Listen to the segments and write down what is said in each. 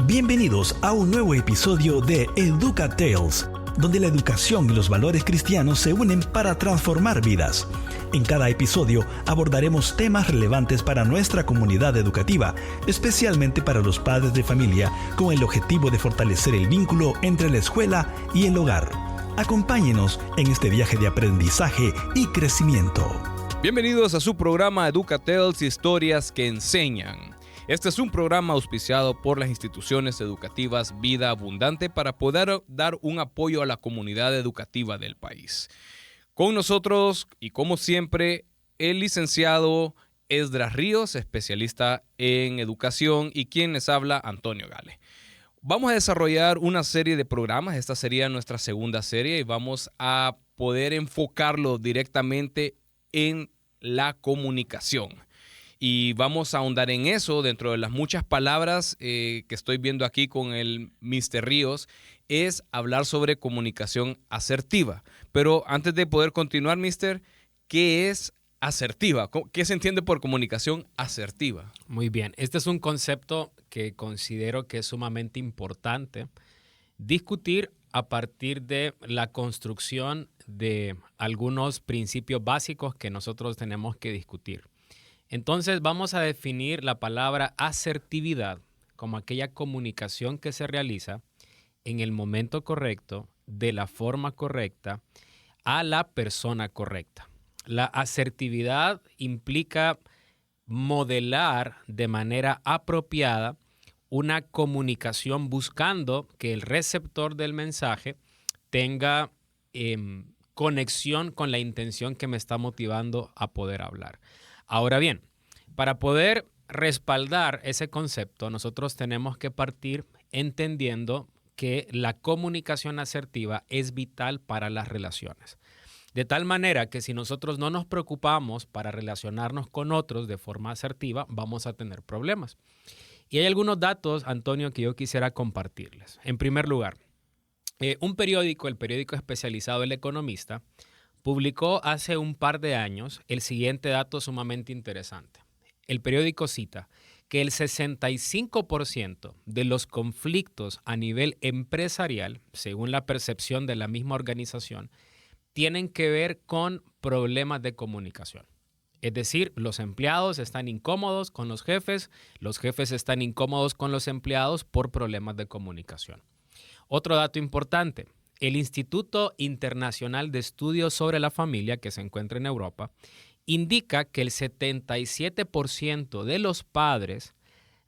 Bienvenidos a un nuevo episodio de Educa Tales, donde la educación y los valores cristianos se unen para transformar vidas. En cada episodio abordaremos temas relevantes para nuestra comunidad educativa, especialmente para los padres de familia, con el objetivo de fortalecer el vínculo entre la escuela y el hogar. Acompáñenos en este viaje de aprendizaje y crecimiento. Bienvenidos a su programa Educa Tales, historias que enseñan. Este es un programa auspiciado por las instituciones educativas Vida Abundante para poder dar un apoyo a la comunidad educativa del país. Con nosotros, y como siempre, el licenciado Esdras Ríos, especialista en educación, y quien les habla, Antonio Gale. Vamos a desarrollar una serie de programas. Esta sería nuestra segunda serie y vamos a poder enfocarlo directamente en la comunicación. Y vamos a ahondar en eso dentro de las muchas palabras que estoy viendo aquí con el Mr. Ríos, es hablar sobre comunicación asertiva. Pero antes de poder continuar, Mr., ¿qué es asertiva? ¿Qué se entiende por comunicación asertiva? Muy bien, este es un concepto que considero que es sumamente importante discutir a partir de la construcción de algunos principios básicos que nosotros tenemos que discutir. Entonces vamos a definir la palabra asertividad como aquella comunicación que se realiza en el momento correcto, de la forma correcta, a la persona correcta. La asertividad implica modelar de manera apropiada una comunicación buscando que el receptor del mensaje tenga conexión con la intención que me está motivando a poder hablar. Ahora bien, para poder respaldar ese concepto, nosotros tenemos que partir entendiendo que la comunicación asertiva es vital para las relaciones. De tal manera que si nosotros no nos preocupamos para relacionarnos con otros de forma asertiva, vamos a tener problemas. Y hay algunos datos, Antonio, que yo quisiera compartirles. En primer lugar, un periódico, el periódico especializado El Economista, publicó hace un par de años el siguiente dato sumamente interesante. El periódico cita que el 65% de los conflictos a nivel empresarial, según la percepción de la misma organización, tienen que ver con problemas de comunicación. Es decir, los empleados están incómodos con los jefes están incómodos con los empleados por problemas de comunicación. Otro dato importante. El Instituto Internacional de Estudios sobre la Familia, que se encuentra en Europa, indica que el 77% de los padres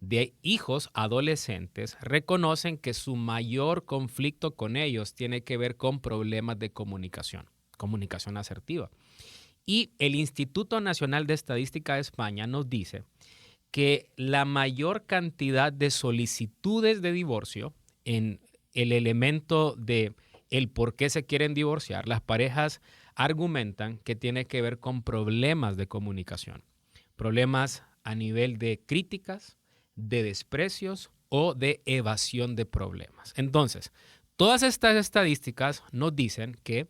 de hijos adolescentes reconocen que su mayor conflicto con ellos tiene que ver con problemas de comunicación asertiva. Y el Instituto Nacional de Estadística de España nos dice que la mayor cantidad de solicitudes de divorcio en el elemento de el por qué se quieren divorciar, las parejas argumentan que tiene que ver con problemas de comunicación, problemas a nivel de críticas, de desprecios o de evasión de problemas. Entonces, todas estas estadísticas nos dicen que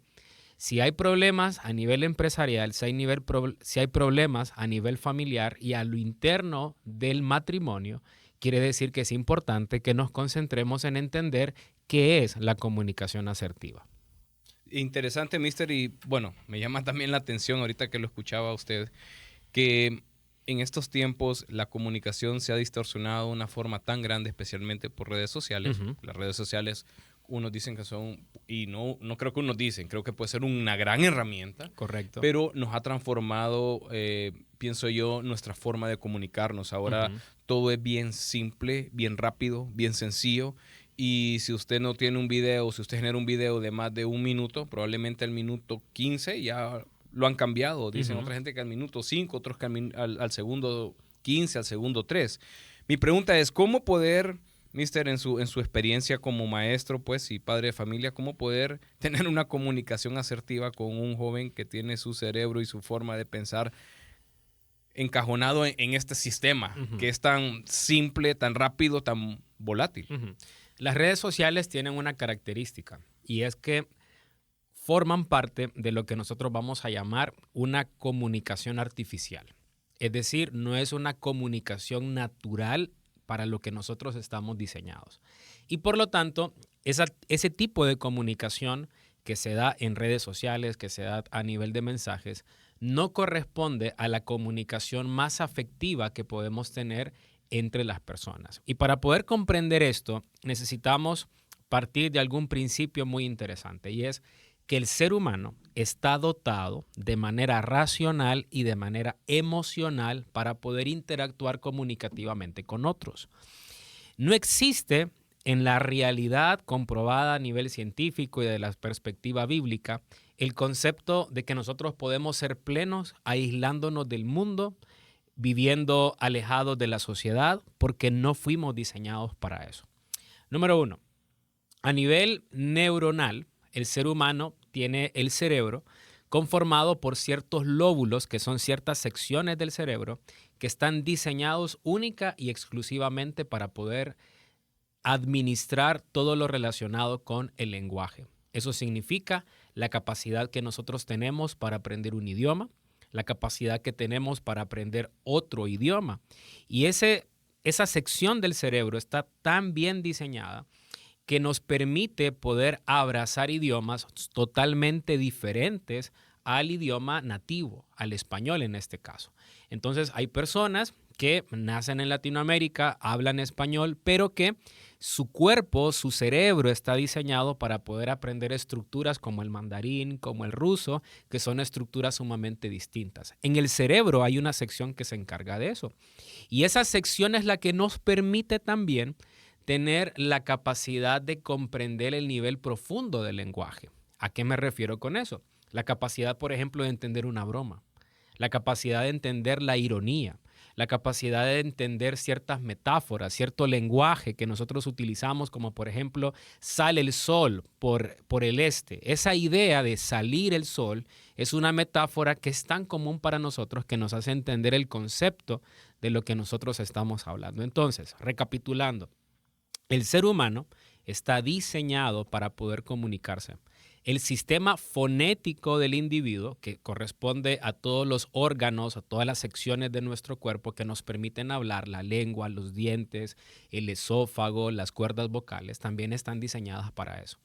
si hay problemas a nivel empresarial, si hay problemas a nivel familiar y a lo interno del matrimonio, quiere decir que es importante que nos concentremos en entender qué es la comunicación asertiva. Interesante, mister, y bueno, me llama también la atención ahorita que lo escuchaba a usted, que en estos tiempos la comunicación se ha distorsionado de una forma tan grande, especialmente por redes sociales. Uh-huh. Las redes sociales, unos dicen que son, y no creo que unos dicen, creo que puede ser una gran herramienta. Correcto. Pero nos ha transformado, pienso yo, nuestra forma de comunicarnos. Ahora todo es bien simple, bien rápido, bien sencillo. Y si usted no tiene un video, si usted genera un video de más de un minuto, probablemente al minuto 15 ya lo han cambiado. Dicen otra gente que al minuto 5, otros que al segundo 15, al segundo 3. Mi pregunta es, ¿cómo poder, mister, en su experiencia como maestro pues, y padre de familia, cómo poder tener una comunicación asertiva con un joven que tiene su cerebro y su forma de pensar encajonado en este sistema que es tan simple, tan rápido, tan volátil? Las redes sociales tienen una característica y es que forman parte de lo que nosotros vamos a llamar una comunicación artificial. Es decir, no es una comunicación natural para lo que nosotros estamos diseñados. Y por lo tanto, ese tipo de comunicación que se da en redes sociales, que se da a nivel de mensajes, no corresponde a la comunicación más afectiva que podemos tener entre las personas. Y para poder comprender esto, necesitamos partir de algún principio muy interesante, y es que el ser humano está dotado de manera racional y de manera emocional para poder interactuar comunicativamente con otros. No existe en la realidad comprobada a nivel científico y de la perspectiva bíblica el concepto de que nosotros podemos ser plenos aislándonos del mundo, viviendo alejados de la sociedad, porque no fuimos diseñados para eso. Número 1, a nivel neuronal, el ser humano tiene el cerebro conformado por ciertos lóbulos, que son ciertas secciones del cerebro, que están diseñados única y exclusivamente para poder administrar todo lo relacionado con el lenguaje. Eso significa la capacidad que nosotros tenemos para aprender un idioma, la capacidad que tenemos para aprender otro idioma. Y esa sección del cerebro está tan bien diseñada que nos permite poder abrazar idiomas totalmente diferentes al idioma nativo, al español en este caso. Entonces hay personas que nacen en Latinoamérica, hablan español, pero que su cuerpo, su cerebro está diseñado para poder aprender estructuras como el mandarín, como el ruso, que son estructuras sumamente distintas. En el cerebro hay una sección que se encarga de eso. Y esa sección es la que nos permite también tener la capacidad de comprender el nivel profundo del lenguaje. ¿A qué me refiero con eso? La capacidad, por ejemplo, de entender una broma, la capacidad de entender la ironía, la capacidad de entender ciertas metáforas, cierto lenguaje que nosotros utilizamos, como por ejemplo, sale el sol por el este. Esa idea de salir el sol es una metáfora que es tan común para nosotros que nos hace entender el concepto de lo que nosotros estamos hablando. Entonces, recapitulando, el ser humano está diseñado para poder comunicarse. El sistema fonético del individuo, que corresponde a todos los órganos, a todas las secciones de nuestro cuerpo que nos permiten hablar, la lengua, los dientes, el esófago, las cuerdas vocales, también están diseñadas para eso.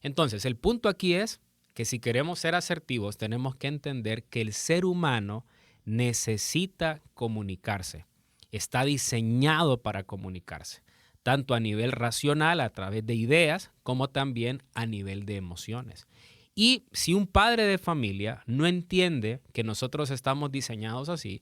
Entonces, el punto aquí es que si queremos ser asertivos, tenemos que entender que el ser humano necesita comunicarse. Está diseñado para comunicarse, tanto a nivel racional, a través de ideas, como también a nivel de emociones. Y si un padre de familia no entiende que nosotros estamos diseñados así,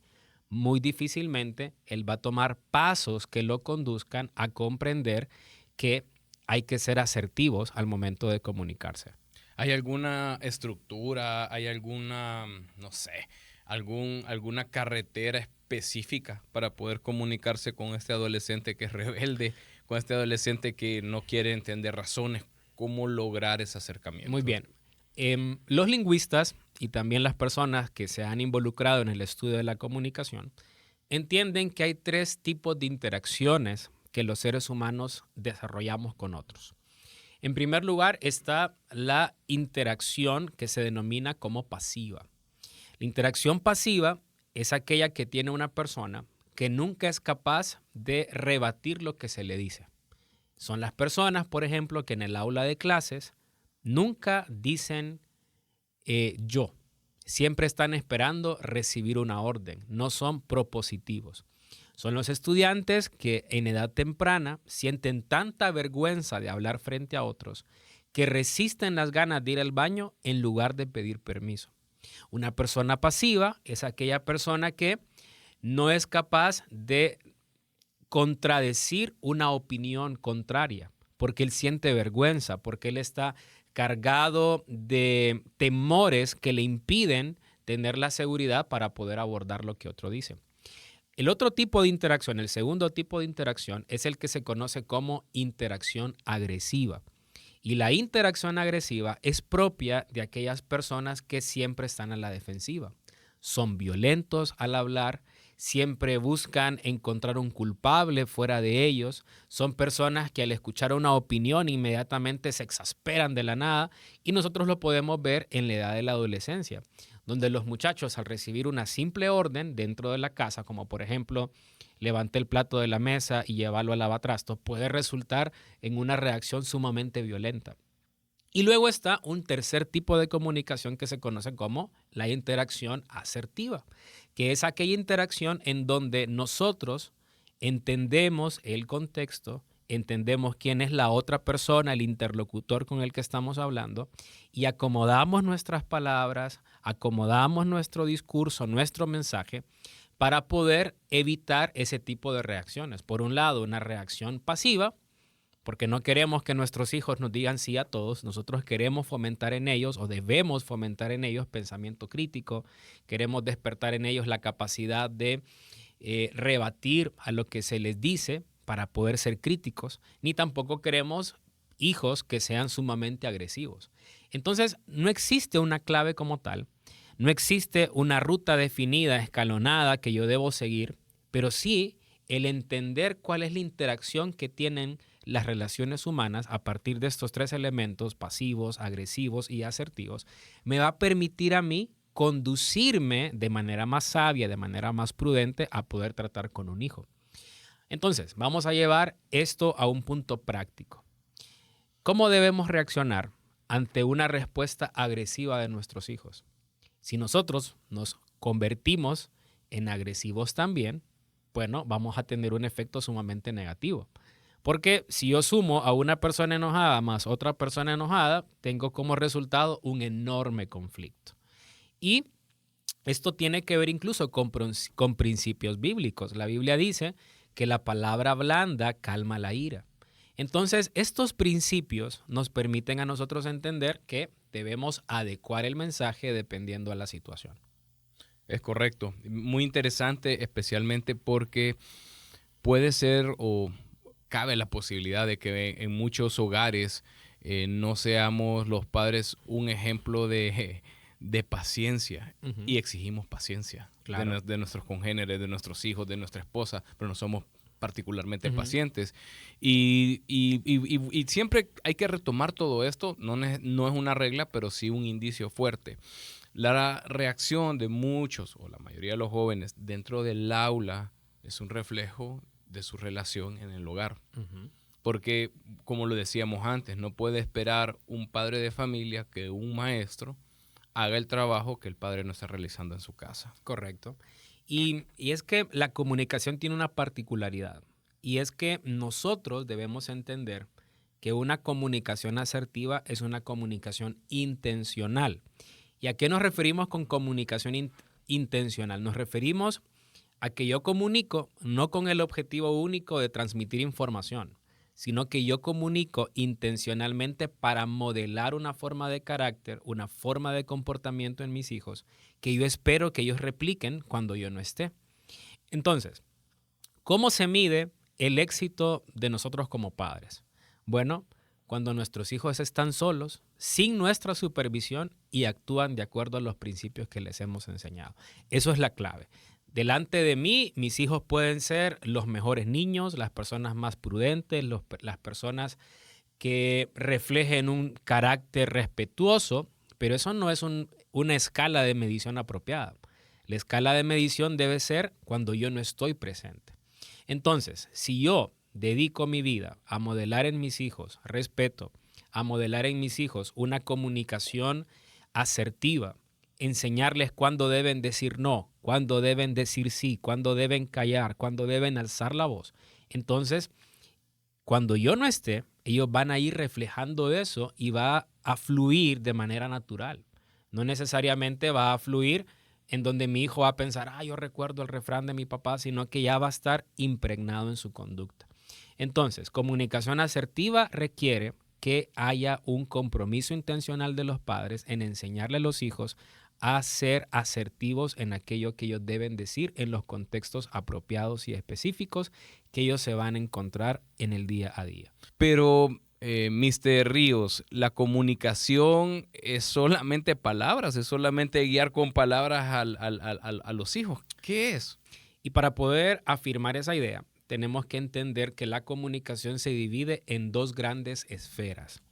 muy difícilmente él va a tomar pasos que lo conduzcan a comprender que hay que ser asertivos al momento de comunicarse. ¿Hay alguna estructura, hay alguna, no sé, alguna carretera específica para poder comunicarse con este adolescente que es rebelde, con este adolescente que no quiere entender razones? ¿Cómo lograr ese acercamiento? Muy bien. Los lingüistas y también las personas que se han involucrado en el estudio de la comunicación entienden que hay 3 tipos de interacciones que los seres humanos desarrollamos con otros. En primer lugar está la interacción que se denomina como pasiva. La interacción pasiva es aquella que tiene una persona que nunca es capaz de rebatir lo que se le dice. Son las personas, por ejemplo, que en el aula de clases nunca dicen yo. Siempre están esperando recibir una orden. No son propositivos. Son los estudiantes que en edad temprana sienten tanta vergüenza de hablar frente a otros que resisten las ganas de ir al baño en lugar de pedir permiso. Una persona pasiva es aquella persona que no es capaz de contradecir una opinión contraria, porque él siente vergüenza, porque él está cargado de temores que le impiden tener la seguridad para poder abordar lo que otro dice. El otro tipo de interacción, el segundo tipo de interacción, es el que se conoce como interacción agresiva. Y la interacción agresiva es propia de aquellas personas que siempre están a la defensiva. Son violentos al hablar, siempre buscan encontrar un culpable fuera de ellos. Son personas que al escuchar una opinión inmediatamente se exasperan de la nada, y nosotros lo podemos ver en la edad de la adolescencia, donde los muchachos al recibir una simple orden dentro de la casa, como por ejemplo levante el plato de la mesa y llevarlo al lavatrastos, puede resultar en una reacción sumamente violenta. Y luego está un tercer tipo de comunicación que se conoce como la interacción asertiva, que es aquella interacción en donde nosotros entendemos el contexto, entendemos quién es la otra persona, el interlocutor con el que estamos hablando, y acomodamos nuestras palabras, acomodamos nuestro discurso, nuestro mensaje, para poder evitar ese tipo de reacciones. Por un lado, una reacción pasiva, porque no queremos que nuestros hijos nos digan sí a todos. Nosotros queremos fomentar en ellos, o debemos fomentar en ellos, pensamiento crítico. Queremos despertar en ellos la capacidad de rebatir a lo que se les dice para poder ser críticos. Ni tampoco queremos hijos que sean sumamente agresivos. Entonces, no existe una clave como tal. No existe una ruta definida, escalonada, que yo debo seguir, pero sí el entender cuál es la interacción que tienen las relaciones humanas a partir de estos tres elementos, pasivos, agresivos y asertivos, me va a permitir a mí conducirme de manera más sabia, de manera más prudente a poder tratar con un hijo. Entonces, vamos a llevar esto a un punto práctico. ¿Cómo debemos reaccionar ante una respuesta agresiva de nuestros hijos? Si nosotros nos convertimos en agresivos también, bueno, vamos a tener un efecto sumamente negativo. Porque si yo sumo a una persona enojada más otra persona enojada, tengo como resultado un enorme conflicto. Y esto tiene que ver incluso con principios bíblicos. La Biblia dice que la palabra blanda calma la ira. Entonces, estos principios nos permiten a nosotros entender que debemos adecuar el mensaje dependiendo de la situación. Es correcto. Muy interesante, especialmente porque puede ser o cabe la posibilidad de que en muchos hogares no seamos los padres un ejemplo de paciencia. Uh-huh. Y exigimos paciencia, claro, de nuestros congéneres, de nuestros hijos, de nuestra esposa, pero no somos particularmente uh-huh. pacientes. Y siempre hay que retomar todo esto. No es una regla, pero sí un indicio fuerte. La reacción de muchos o la mayoría de los jóvenes dentro del aula es un reflejo de su relación en el hogar. Uh-huh. Porque, como lo decíamos antes, no puede esperar un padre de familia que un maestro haga el trabajo que el padre no está realizando en su casa. Correcto. Y es que la comunicación tiene una particularidad. Y es que nosotros debemos entender que una comunicación asertiva es una comunicación intencional. ¿Y a qué nos referimos con comunicación intencional? Nos referimos a que yo comunico no con el objetivo único de transmitir información, sino que yo comunico intencionalmente para modelar una forma de carácter, una forma de comportamiento en mis hijos, que yo espero que ellos repliquen cuando yo no esté. Entonces, ¿cómo se mide el éxito de nosotros como padres? Bueno, cuando nuestros hijos están solos, sin nuestra supervisión y actúan de acuerdo a los principios que les hemos enseñado. Eso es la clave. Delante de mí, mis hijos pueden ser los mejores niños, las personas más prudentes, las personas que reflejen un carácter respetuoso, pero eso no es una escala de medición apropiada. La escala de medición debe ser cuando yo no estoy presente. Entonces, si yo dedico mi vida a modelar en mis hijos respeto, a modelar en mis hijos una comunicación asertiva, enseñarles cuándo deben decir no, cuándo deben decir sí, cuándo deben callar, cuándo deben alzar la voz. Entonces, cuando yo no esté, ellos van a ir reflejando eso y va a fluir de manera natural. No necesariamente va a fluir en donde mi hijo va a pensar, yo recuerdo el refrán de mi papá, sino que ya va a estar impregnado en su conducta. Entonces, comunicación asertiva requiere que haya un compromiso intencional de los padres en enseñarle a los hijos a ser asertivos en aquello que ellos deben decir en los contextos apropiados y específicos que ellos se van a encontrar en el día a día. Pero, Mr. Ríos, ¿la comunicación es solamente palabras? ¿Es solamente guiar con palabras a los hijos? ¿Qué es? Y para poder afirmar esa idea, tenemos que entender que la comunicación se divide en dos grandes esferas.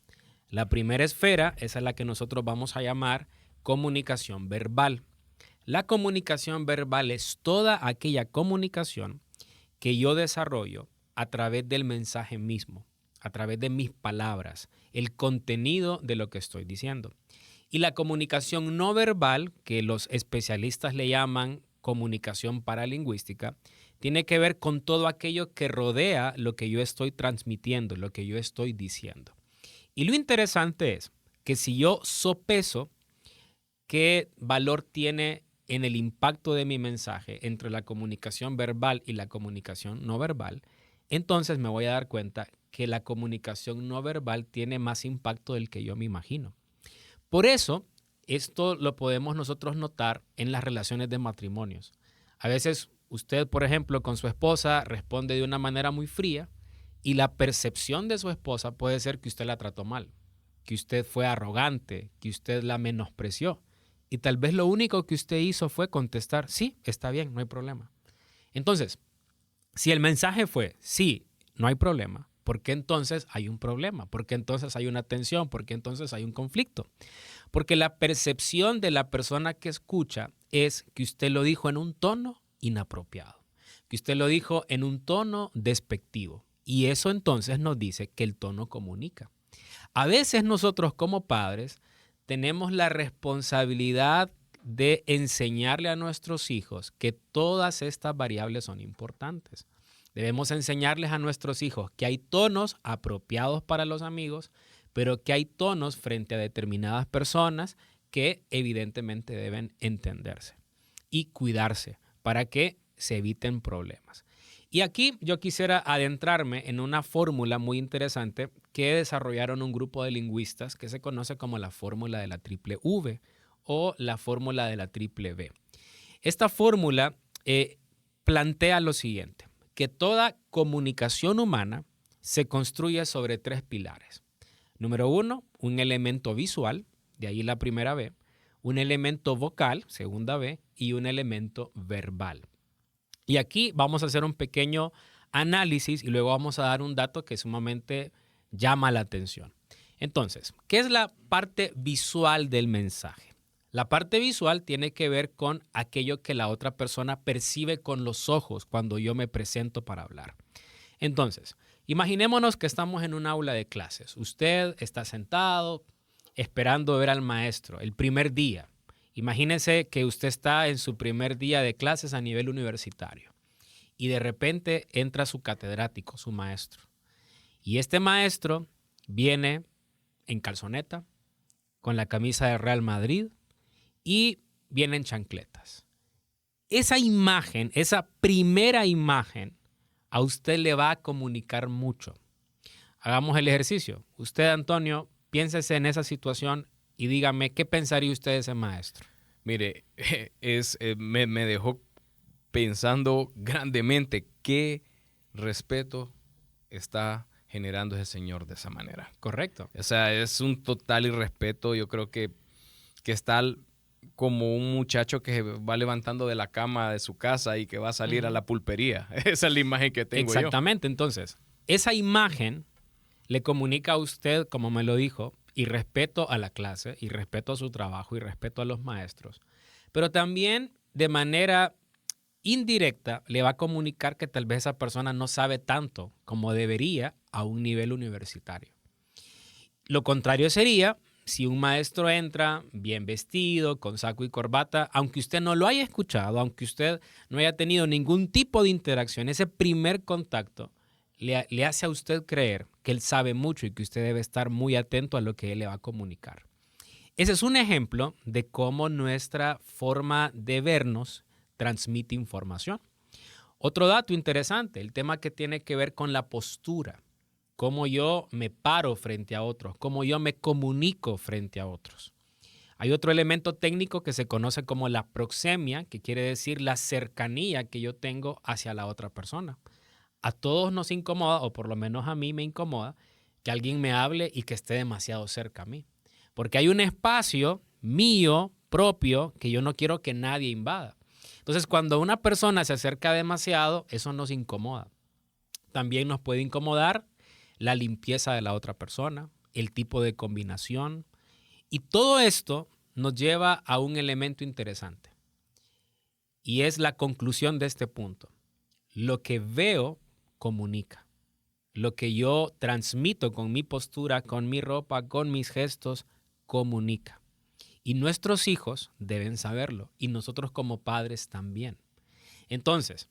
La primera esfera es a la que nosotros vamos a llamar comunicación verbal. La comunicación verbal es toda aquella comunicación que yo desarrollo a través del mensaje mismo, a través de mis palabras, el contenido de lo que estoy diciendo. Y la comunicación no verbal, que los especialistas le llaman comunicación paralingüística, tiene que ver con todo aquello que rodea lo que yo estoy transmitiendo, lo que yo estoy diciendo. Y lo interesante es que si yo sopeso qué valor tiene en el impacto de mi mensaje entre la comunicación verbal y la comunicación no verbal, entonces me voy a dar cuenta que la comunicación no verbal tiene más impacto del que yo me imagino. Por eso, esto lo podemos nosotros notar en las relaciones de matrimonios. A veces usted, por ejemplo, con su esposa responde de una manera muy fría y la percepción de su esposa puede ser que usted la trató mal, que usted fue arrogante, que usted la menospreció. Y tal vez lo único que usted hizo fue contestar, sí, está bien, no hay problema. Entonces, si el mensaje fue, sí, no hay problema, ¿por qué entonces hay un problema? ¿Por qué entonces hay una tensión? ¿Por qué entonces hay un conflicto? Porque la percepción de la persona que escucha es que usted lo dijo en un tono inapropiado, que usted lo dijo en un tono despectivo. Y eso entonces nos dice que el tono comunica. A veces nosotros como padres tenemos la responsabilidad de enseñarle a nuestros hijos que todas estas variables son importantes. Debemos enseñarles a nuestros hijos que hay tonos apropiados para los amigos, pero que hay tonos frente a determinadas personas que evidentemente deben entenderse y cuidarse para que se eviten problemas. Y aquí yo quisiera adentrarme en una fórmula muy interesante que desarrollaron un grupo de lingüistas que se conoce como la fórmula de la triple V o la fórmula de la triple V. Esta fórmula plantea lo siguiente, que toda comunicación humana se construye sobre 3 pilares. Número 1, un elemento visual, de ahí la primera V, un elemento vocal, segunda V, y un elemento verbal. Y aquí vamos a hacer un pequeño análisis y luego vamos a dar un dato que sumamente llama la atención. Entonces, ¿qué es la parte visual del mensaje? La parte visual tiene que ver con aquello que la otra persona percibe con los ojos cuando yo me presento para hablar. Entonces, imaginémonos que estamos en un aula de clases. Usted está sentado esperando ver al maestro el primer día. Imagínese que usted está en su primer día de clases a nivel universitario y de repente entra su catedrático, su maestro. Y este maestro viene en calzoneta, con la camisa de Real Madrid y viene en chancletas. Esa imagen, esa primera imagen, a usted le va a comunicar mucho. Hagamos el ejercicio. Usted, Antonio, piénsese en esa situación y dígame, ¿qué pensaría usted de ese maestro? Mire, me dejó pensando grandemente qué respeto está generando ese señor de esa manera. Correcto. O sea, es un total irrespeto. Yo creo que está como un muchacho que va levantando de la cama de su casa y que va a salir a la pulpería. Esa es la imagen que tengo yo. Exactamente. Entonces, esa imagen le comunica a usted, como me lo dijo, y respeto a la clase, y respeto a su trabajo, y respeto a los maestros. Pero también de manera indirecta le va a comunicar que tal vez esa persona no sabe tanto como debería a un nivel universitario. Lo contrario sería si un maestro entra bien vestido, con saco y corbata, aunque usted no lo haya escuchado, aunque usted no haya tenido ningún tipo de interacción, ese primer contacto le hace a usted creer que él sabe mucho y que usted debe estar muy atento a lo que él le va a comunicar. Ese es un ejemplo de cómo nuestra forma de vernos transmite información. Otro dato interesante, el tema que tiene que ver con la postura, cómo yo me paro frente a otros, cómo yo me comunico frente a otros. Hay otro elemento técnico que se conoce como la proxemia, que quiere decir la cercanía que yo tengo hacia la otra persona. A todos nos incomoda, o por lo menos a mí me incomoda, que alguien me hable y que esté demasiado cerca a mí. Porque hay un espacio mío, propio, que yo no quiero que nadie invada. Entonces, cuando una persona se acerca demasiado, eso nos incomoda. También nos puede incomodar la limpieza de la otra persona, el tipo de combinación. Y todo esto nos lleva a un elemento interesante. Y es la conclusión de este punto. lo que veo comunica. Lo que yo transmito con mi postura, con mi ropa, con mis gestos, comunica. Y nuestros hijos deben saberlo, y nosotros como padres también. Entonces,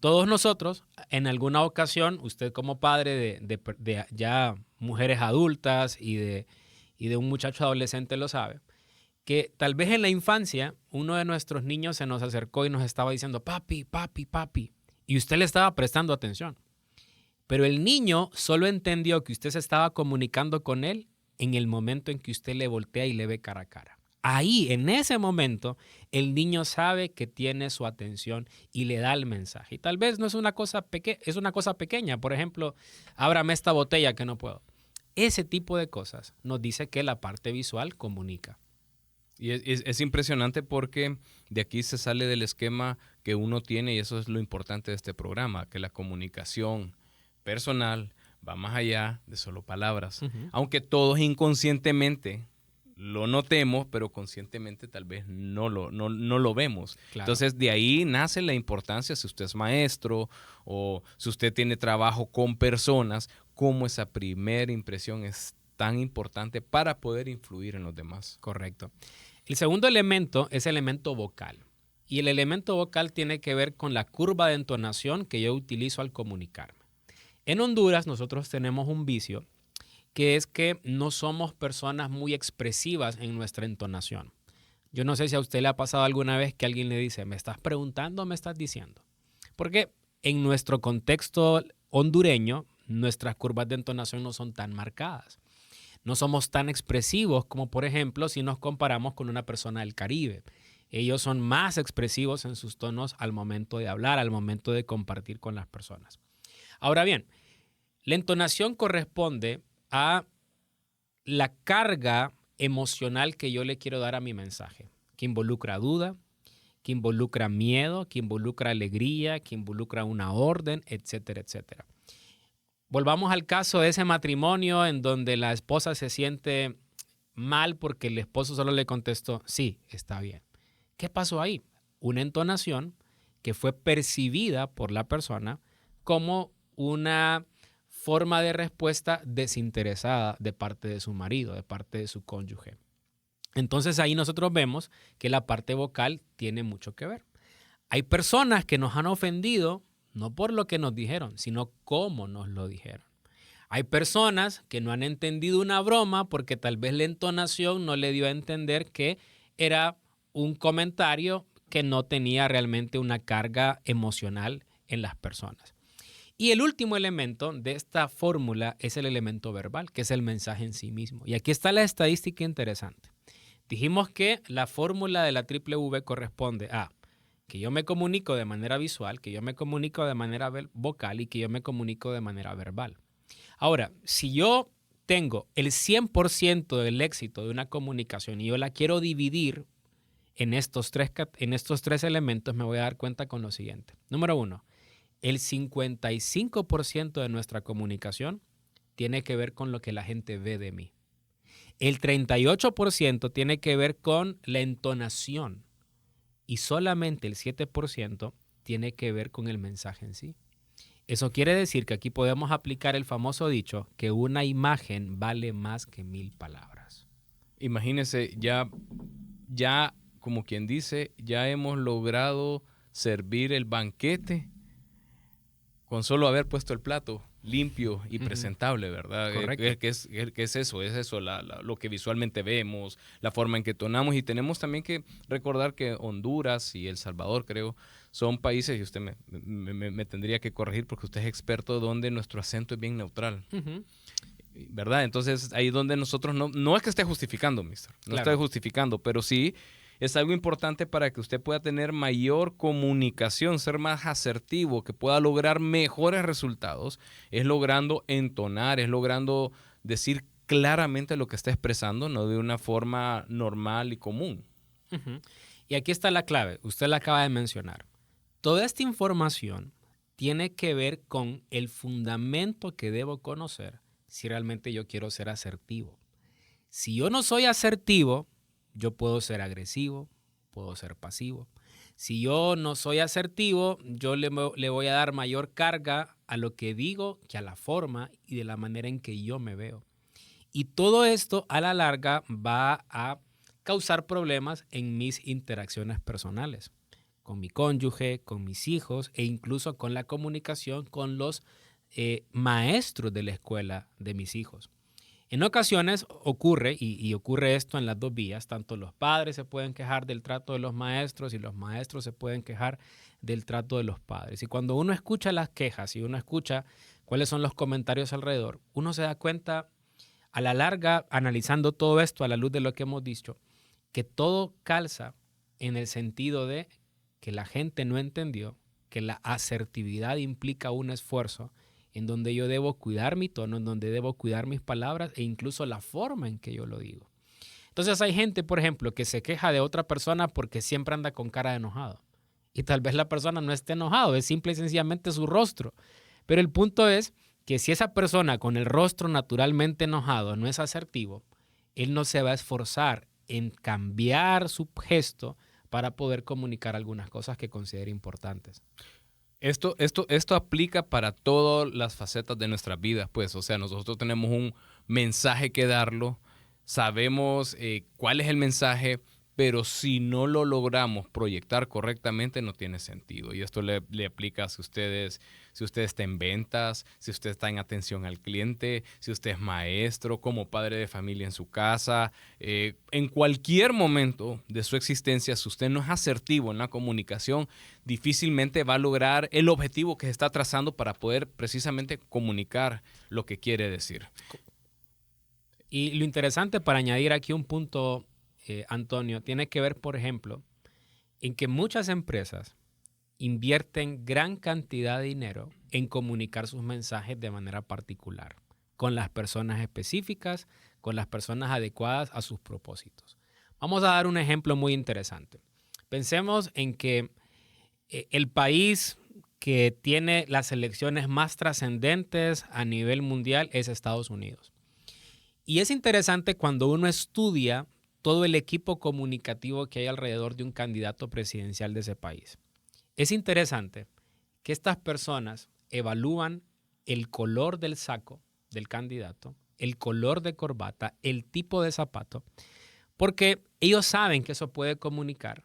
todos nosotros, en alguna ocasión, usted como padre de ya mujeres adultas y de un muchacho adolescente lo sabe, que tal vez en la infancia uno de nuestros niños se nos acercó y nos estaba diciendo, papi, papi, papi, y usted le estaba prestando atención. Pero el niño solo entendió que usted se estaba comunicando con él en el momento en que usted le voltea y le ve cara a cara. Ahí, en ese momento, el niño sabe que tiene su atención y le da el mensaje. Y tal vez no es una cosa pequeña, es una cosa pequeña. Por ejemplo, ábrame esta botella que no puedo. Ese tipo de cosas nos dice que la parte visual comunica. Y es impresionante porque de aquí se sale del esquema que uno tiene, y eso es lo importante de este programa, que la comunicación personal va más allá de solo palabras. Uh-huh. Aunque todos inconscientemente lo notemos, pero conscientemente tal vez no lo vemos. Claro. Entonces de ahí nace la importancia, si usted es maestro o si usted tiene trabajo con personas, cómo esa primera impresión es tan importante para poder influir en los demás. Correcto. El segundo elemento es el elemento vocal. Y el elemento vocal tiene que ver con la curva de entonación que yo utilizo al comunicarme. En Honduras nosotros tenemos un vicio que es que no somos personas muy expresivas en nuestra entonación. Yo no sé si a usted le ha pasado alguna vez que alguien le dice, ¿me estás preguntando o me estás diciendo? Porque en nuestro contexto hondureño, nuestras curvas de entonación no son tan marcadas. No somos tan expresivos como, por ejemplo, si nos comparamos con una persona del Caribe. Ellos son más expresivos en sus tonos al momento de hablar, al momento de compartir con las personas. Ahora bien, la entonación corresponde a la carga emocional que yo le quiero dar a mi mensaje, que involucra duda, que involucra miedo, que involucra alegría, que involucra una orden, etcétera, etcétera. Volvamos al caso de ese matrimonio en donde la esposa se siente mal porque el esposo solo le contestó, sí, está bien. ¿Qué pasó ahí? Una entonación que fue percibida por la persona como una forma de respuesta desinteresada de parte de su marido, de parte de su cónyuge. Entonces ahí nosotros vemos que la parte vocal tiene mucho que ver. Hay personas que nos han ofendido no por lo que nos dijeron, sino cómo nos lo dijeron. Hay personas que no han entendido una broma porque tal vez la entonación no le dio a entender que era un comentario que no tenía realmente una carga emocional en las personas. Y el último elemento de esta fórmula es el elemento verbal, que es el mensaje en sí mismo. Y aquí está la estadística interesante. Dijimos que la fórmula de la triple V corresponde a que yo me comunico de manera visual, que yo me comunico de manera vocal y que yo me comunico de manera verbal. Ahora, si yo tengo el 100% del éxito de una comunicación y yo la quiero dividir en estos tres elementos, me voy a dar cuenta con lo siguiente. Número 1. El 55% de nuestra comunicación tiene que ver con lo que la gente ve de mí. El 38% tiene que ver con la entonación y solamente el 7% tiene que ver con el mensaje en sí. Eso quiere decir que aquí podemos aplicar el famoso dicho que una imagen vale más que 1000 palabras. Imagínese, ya como quien dice, ya hemos logrado servir el banquete con solo haber puesto el plato limpio y presentable, ¿verdad? Correcto. ¿Qué es eso? Es eso, lo que visualmente vemos, la forma en que tonamos. Y tenemos también que recordar que Honduras y El Salvador, creo, son países, y usted me tendría que corregir porque usted es experto, donde nuestro acento es bien neutral. Uh-huh. ¿Verdad? Entonces, ahí donde nosotros no es que esté justificando, mister. No Claro. estoy justificando, pero sí es algo importante para que usted pueda tener mayor comunicación, ser más asertivo, que pueda lograr mejores resultados. Es logrando entonar, es logrando decir claramente lo que está expresando, no de una forma normal y común. Uh-huh. Y aquí está la clave, usted la acaba de mencionar. Toda esta información tiene que ver con el fundamento que debo conocer si realmente yo quiero ser asertivo. Si yo no soy asertivo, yo puedo ser agresivo, puedo ser pasivo. Si yo no soy asertivo, yo le voy a dar mayor carga a lo que digo que a la forma y de la manera en que yo me veo. Y todo esto a la larga va a causar problemas en mis interacciones personales, con mi cónyuge, con mis hijos e incluso con la comunicación con los maestros de la escuela de mis hijos. En ocasiones ocurre, y ocurre esto en las dos vías, tanto los padres se pueden quejar del trato de los maestros y los maestros se pueden quejar del trato de los padres. Y cuando uno escucha las quejas y uno escucha cuáles son los comentarios alrededor, uno se da cuenta a la larga, analizando todo esto a la luz de lo que hemos dicho, que todo calza en el sentido de que la gente no entendió que la asertividad implica un esfuerzo en donde yo debo cuidar mi tono, en donde debo cuidar mis palabras e incluso la forma en que yo lo digo. Entonces hay gente, por ejemplo, que se queja de otra persona porque siempre anda con cara de enojado. Y tal vez la persona no esté enojado, es simple y sencillamente su rostro. Pero el punto es que si esa persona con el rostro naturalmente enojado no es asertivo, él no se va a esforzar en cambiar su gesto para poder comunicar algunas cosas que considere importantes. Esto aplica para todas las facetas de nuestras vidas, pues. O sea, nosotros tenemos un mensaje que darlo, sabemos cuál es el mensaje, pero si no lo logramos proyectar correctamente no tiene sentido. Y esto le aplica si usted está en ventas, si usted está en atención al cliente, si usted es maestro, como padre de familia en su casa. En cualquier momento de su existencia, si usted no es asertivo en la comunicación, difícilmente va a lograr el objetivo que se está trazando para poder precisamente comunicar lo que quiere decir. Y lo interesante, para añadir aquí un punto, Antonio, tiene que ver, por ejemplo, en que muchas empresas invierten gran cantidad de dinero en comunicar sus mensajes de manera particular, con las personas específicas, con las personas adecuadas a sus propósitos. Vamos a dar un ejemplo muy interesante. Pensemos en que el país que tiene las elecciones más trascendentes a nivel mundial es Estados Unidos. Y es interesante cuando uno estudia todo el equipo comunicativo que hay alrededor de un candidato presidencial de ese país. Es interesante que estas personas evalúan el color del saco del candidato, el color de corbata, el tipo de zapato, porque ellos saben que eso puede comunicar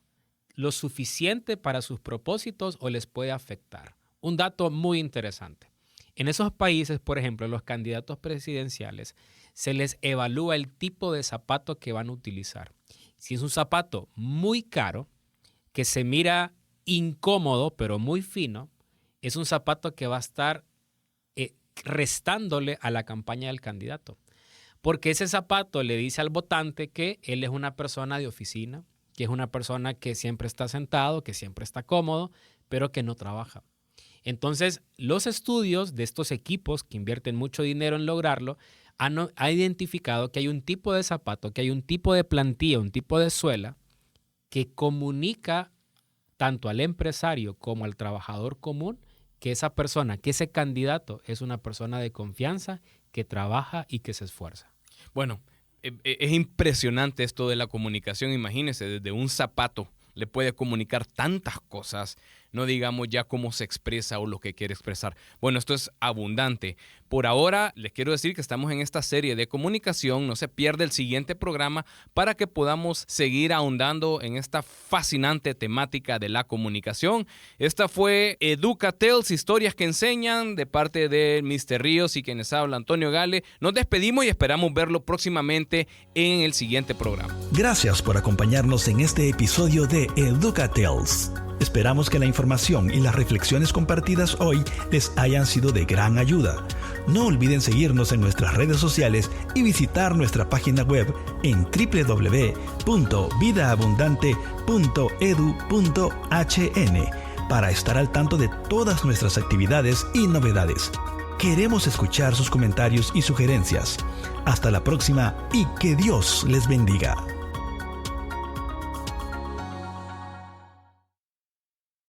lo suficiente para sus propósitos o les puede afectar. Un dato muy interesante. En esos países, por ejemplo, los candidatos presidenciales, se les evalúa el tipo de zapato que van a utilizar. Si es un zapato muy caro, que se mira incómodo, pero muy fino, es un zapato que va a estar restándole a la campaña del candidato. Porque ese zapato le dice al votante que él es una persona de oficina, que es una persona que siempre está sentado, que siempre está cómodo, pero que no trabaja. Entonces, los estudios de estos equipos que invierten mucho dinero en lograrlo han identificado que hay un tipo de zapato, que hay un tipo de plantilla, un tipo de suela que comunica tanto al empresario como al trabajador común que esa persona, que ese candidato es una persona de confianza, que trabaja y que se esfuerza. Bueno, es impresionante esto de la comunicación. Imagínese, desde un zapato le puede comunicar tantas cosas, no digamos ya cómo se expresa o lo que quiere expresar. Bueno, esto es abundante. Por ahora les quiero decir que estamos en esta serie de comunicación. No se pierda el siguiente programa para que podamos seguir ahondando en esta fascinante temática de la comunicación. Esta fue Educa Tales, historias que enseñan, de parte de Mr. Ríos y quienes habla Antonio Gale. Nos despedimos y esperamos verlo próximamente en el siguiente programa. Gracias por acompañarnos en este episodio de Educa Tales. Esperamos que la información y las reflexiones compartidas hoy les hayan sido de gran ayuda. No olviden seguirnos en nuestras redes sociales y visitar nuestra página web en www.vidaabundante.edu.hn para estar al tanto de todas nuestras actividades y novedades. Queremos escuchar sus comentarios y sugerencias. Hasta la próxima y que Dios les bendiga.